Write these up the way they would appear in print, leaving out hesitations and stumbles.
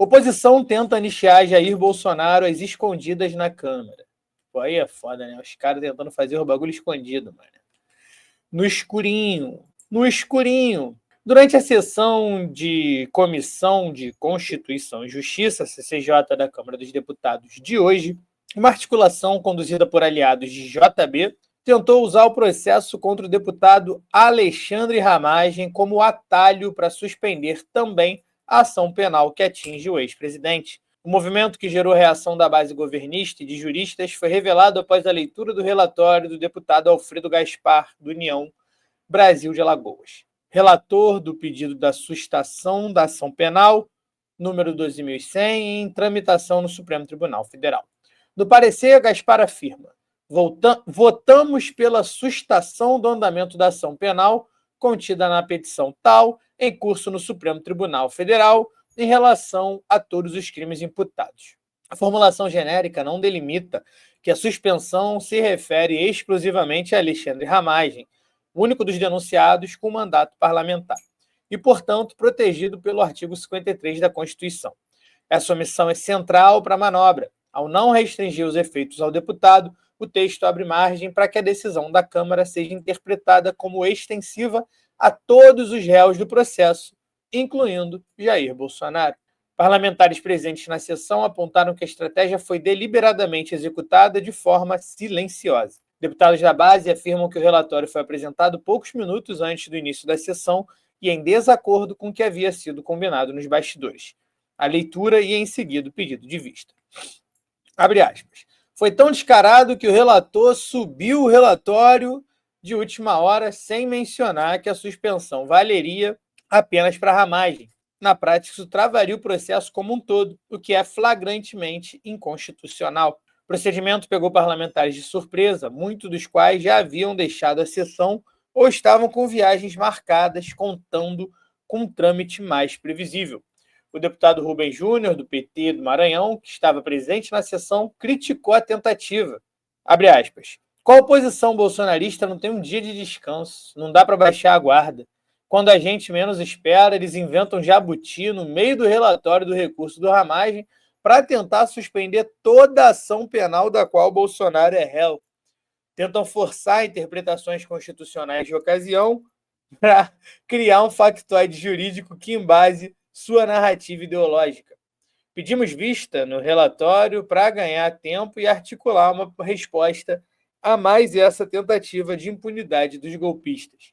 Oposição tenta anistiar Jair Bolsonaro às escondidas na Câmara. Pô, aí é foda, né? Os caras tentando fazer o bagulho escondido, mano. No escurinho. No escurinho. Durante a sessão de Comissão de Constituição e Justiça, CCJ, da Câmara dos Deputados de hoje, uma articulação conduzida por aliados de JB tentou usar o processo contra o deputado Alexandre Ramagem como atalho para suspender também a ação penal que atinge o ex-presidente. O movimento que gerou reação da base governista e de juristas foi revelado após a leitura do relatório do deputado Alfredo Gaspar, do União Brasil de Alagoas, relator do pedido da sustação da ação penal, número 12.100, em tramitação no Supremo Tribunal Federal. No parecer, Gaspar afirma: votamos pela sustação do andamento da ação penal contida na petição tal, em curso no Supremo Tribunal Federal, em relação a todos os crimes imputados. A formulação genérica não delimita que a suspensão se refere exclusivamente a Alexandre Ramagem, o único dos denunciados com mandato parlamentar, e, portanto, protegido pelo artigo 53 da Constituição. Essa omissão é central para a manobra. Ao não restringir os efeitos ao deputado, o texto abre margem para que a decisão da Câmara seja interpretada como extensiva a todos os réus do processo, incluindo Jair Bolsonaro. Parlamentares presentes na sessão apontaram que a estratégia foi deliberadamente executada de forma silenciosa. Deputados da base afirmam que o relatório foi apresentado poucos minutos antes do início da sessão e em desacordo com o que havia sido combinado nos bastidores. A leitura e, em seguida, o pedido de vista. Abre aspas. Foi tão descarado que o relator subiu o relatório de última hora sem mencionar que a suspensão valeria apenas para a Ramagem. Na prática, isso travaria o processo como um todo, o que é flagrantemente inconstitucional. O procedimento pegou parlamentares de surpresa, muitos dos quais já haviam deixado a sessão ou estavam com viagens marcadas, contando com um trâmite mais previsível. O deputado Rubem Júnior, do PT do Maranhão, que estava presente na sessão, criticou a tentativa. Abre aspas. Com a oposição bolsonarista não tem um dia de descanso, não dá para baixar a guarda. Quando a gente menos espera, eles inventam jabuti no meio do relatório do recurso do Ramagem para tentar suspender toda a ação penal da qual Bolsonaro é réu. Tentam forçar interpretações constitucionais de ocasião para criar um factoide jurídico que embase sua narrativa ideológica. Pedimos vista no relatório para ganhar tempo e articular uma resposta a mais essa tentativa de impunidade dos golpistas.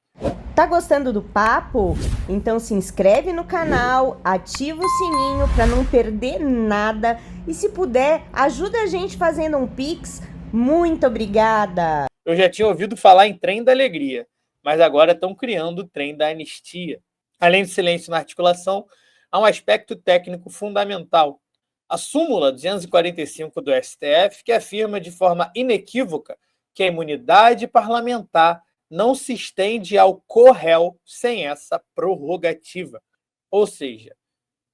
Tá gostando do papo? Então se inscreve no canal, ativa o sininho para não perder nada e, se puder, ajuda a gente fazendo um Pix. Muito obrigada! Eu já tinha ouvido falar em trem da alegria, mas agora estão criando o trem da anistia. Além do silêncio na articulação, há um aspecto técnico fundamental. A súmula 245 do STF, que afirma de forma inequívoca que a imunidade parlamentar não se estende ao co-réu sem essa prorrogativa. Ou seja,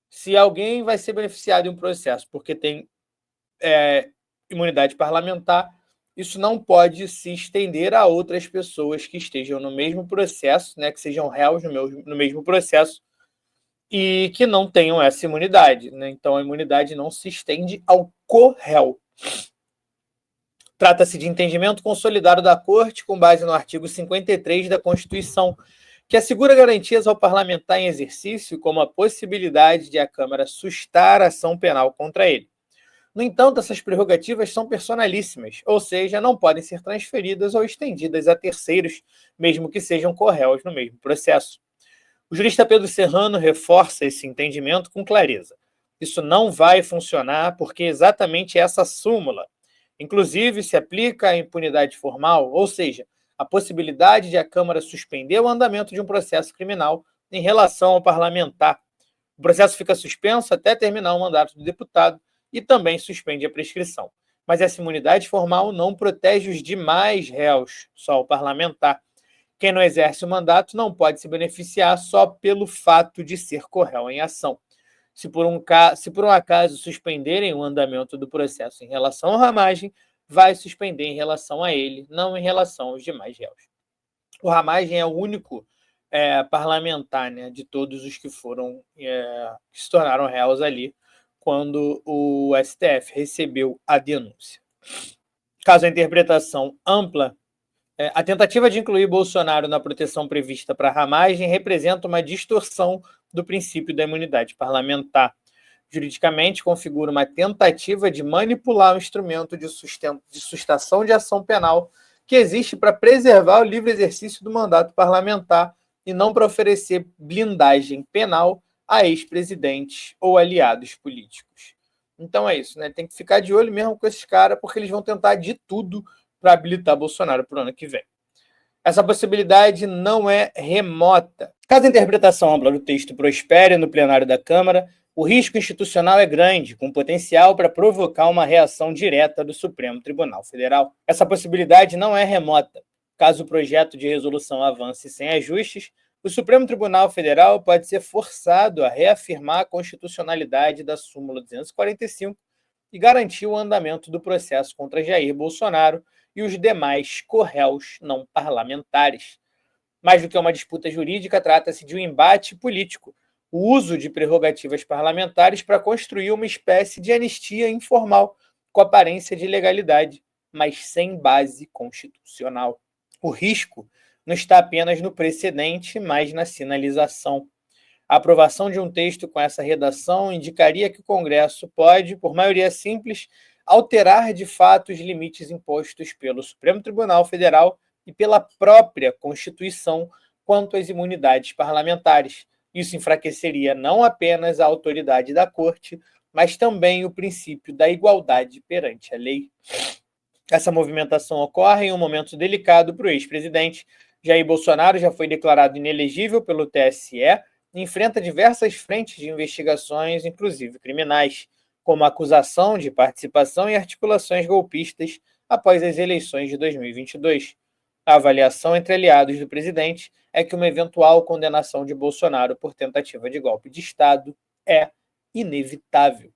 se alguém vai ser beneficiado em um processo porque tem imunidade parlamentar, isso não pode se estender a outras pessoas que estejam no mesmo processo, né, que sejam réus no mesmo processo e que não tenham essa imunidade. Né? Então, a imunidade não se estende ao co-réu. Trata-se de entendimento consolidado da Corte com base no artigo 53 da Constituição, que assegura garantias ao parlamentar em exercício, como a possibilidade de a Câmara sustar ação penal contra ele. No entanto, essas prerrogativas são personalíssimas, ou seja, não podem ser transferidas ou estendidas a terceiros, mesmo que sejam co-réus no mesmo processo. O jurista Pedro Serrano reforça esse entendimento com clareza. Isso não vai funcionar porque exatamente essa súmula, inclusive, se aplica à impunidade formal, ou seja, a possibilidade de a Câmara suspender o andamento de um processo criminal em relação ao parlamentar. O processo fica suspenso até terminar o mandato do deputado e também suspende a prescrição. Mas essa imunidade formal não protege os demais réus, só o parlamentar. Quem não exerce o mandato não pode se beneficiar só pelo fato de ser co-réu em ação. Se por um acaso suspenderem o andamento do processo em relação ao Ramagem, vai suspender em relação a ele, não em relação aos demais réus. O Ramagem é o único parlamentar, né, de todos os que foram que se tornaram réus ali quando o STF recebeu a denúncia. Caso a interpretação ampla, a tentativa de incluir Bolsonaro na proteção prevista para a ramagem representa uma distorção do princípio da imunidade parlamentar. Juridicamente, configura uma tentativa de manipular o instrumento de sustação de ação penal que existe para preservar o livre exercício do mandato parlamentar e não para oferecer blindagem penal a ex-presidentes ou aliados políticos. Então é isso, né? Tem que ficar de olho mesmo com esses caras, porque eles vão tentar de tudo para habilitar Bolsonaro para o ano que vem. Essa possibilidade não é remota. Caso a interpretação ampla do texto prospere no plenário da Câmara, o risco institucional é grande, com potencial para provocar uma reação direta do Supremo Tribunal Federal. Essa possibilidade não é remota. Caso o projeto de resolução avance sem ajustes, o Supremo Tribunal Federal pode ser forçado a reafirmar a constitucionalidade da súmula 245 e garantir o andamento do processo contra Jair Bolsonaro e os demais corréus não parlamentares. Mais do que uma disputa jurídica, trata-se de um embate político, o uso de prerrogativas parlamentares para construir uma espécie de anistia informal, com aparência de legalidade, mas sem base constitucional. O risco não está apenas no precedente, mas na sinalização. A aprovação de um texto com essa redação indicaria que o Congresso pode, por maioria simples, alterar de fato os limites impostos pelo Supremo Tribunal Federal e pela própria Constituição quanto às imunidades parlamentares. Isso enfraqueceria não apenas a autoridade da Corte, mas também o princípio da igualdade perante a lei. Essa movimentação ocorre em um momento delicado para o ex-presidente. Jair Bolsonaro já foi declarado inelegível pelo TSE e enfrenta diversas frentes de investigações, inclusive criminais, como acusação de participação em articulações golpistas após as eleições de 2022. A avaliação entre aliados do presidente é que uma eventual condenação de Bolsonaro por tentativa de golpe de Estado é inevitável.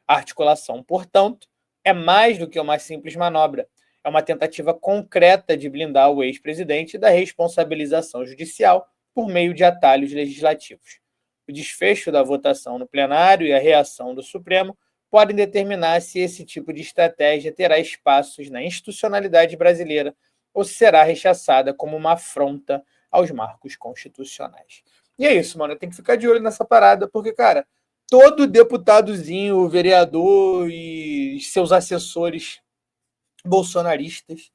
A articulação, portanto, é mais do que uma simples manobra. É uma tentativa concreta de blindar o ex-presidente da responsabilização judicial por meio de atalhos legislativos. O desfecho da votação no plenário e a reação do Supremo podem determinar se esse tipo de estratégia terá espaços na institucionalidade brasileira ou se será rechaçada como uma afronta aos marcos constitucionais. E é isso, mano. Tem que ficar de olho nessa parada, porque, cara, todo deputadozinho, vereador e seus assessores bolsonaristas,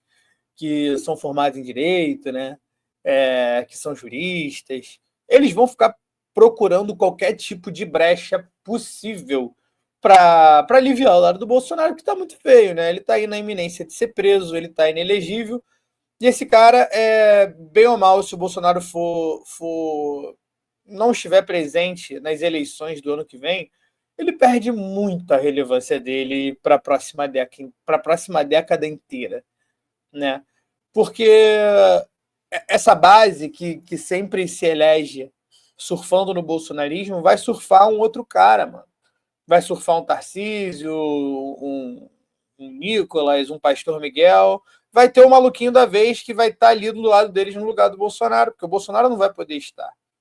que são formados em direito, né, que são juristas, eles vão ficar procurando qualquer tipo de brecha possível para aliviar o lado do Bolsonaro, que está muito feio, né? Ele está aí na iminência de ser preso, ele está inelegível, e esse cara, bem ou mal, se o Bolsonaro não estiver presente nas eleições do ano que vem, ele perde muito a relevância dele para a próxima década inteira, né? Porque essa base que sempre se elege surfando no bolsonarismo vai surfar um outro cara, mano. Vai surfar um Tarcísio, um Nicolas, um Pastor Miguel. Vai ter o maluquinho da vez que vai estar ali do lado deles no lugar do Bolsonaro, porque o Bolsonaro não vai poder estar.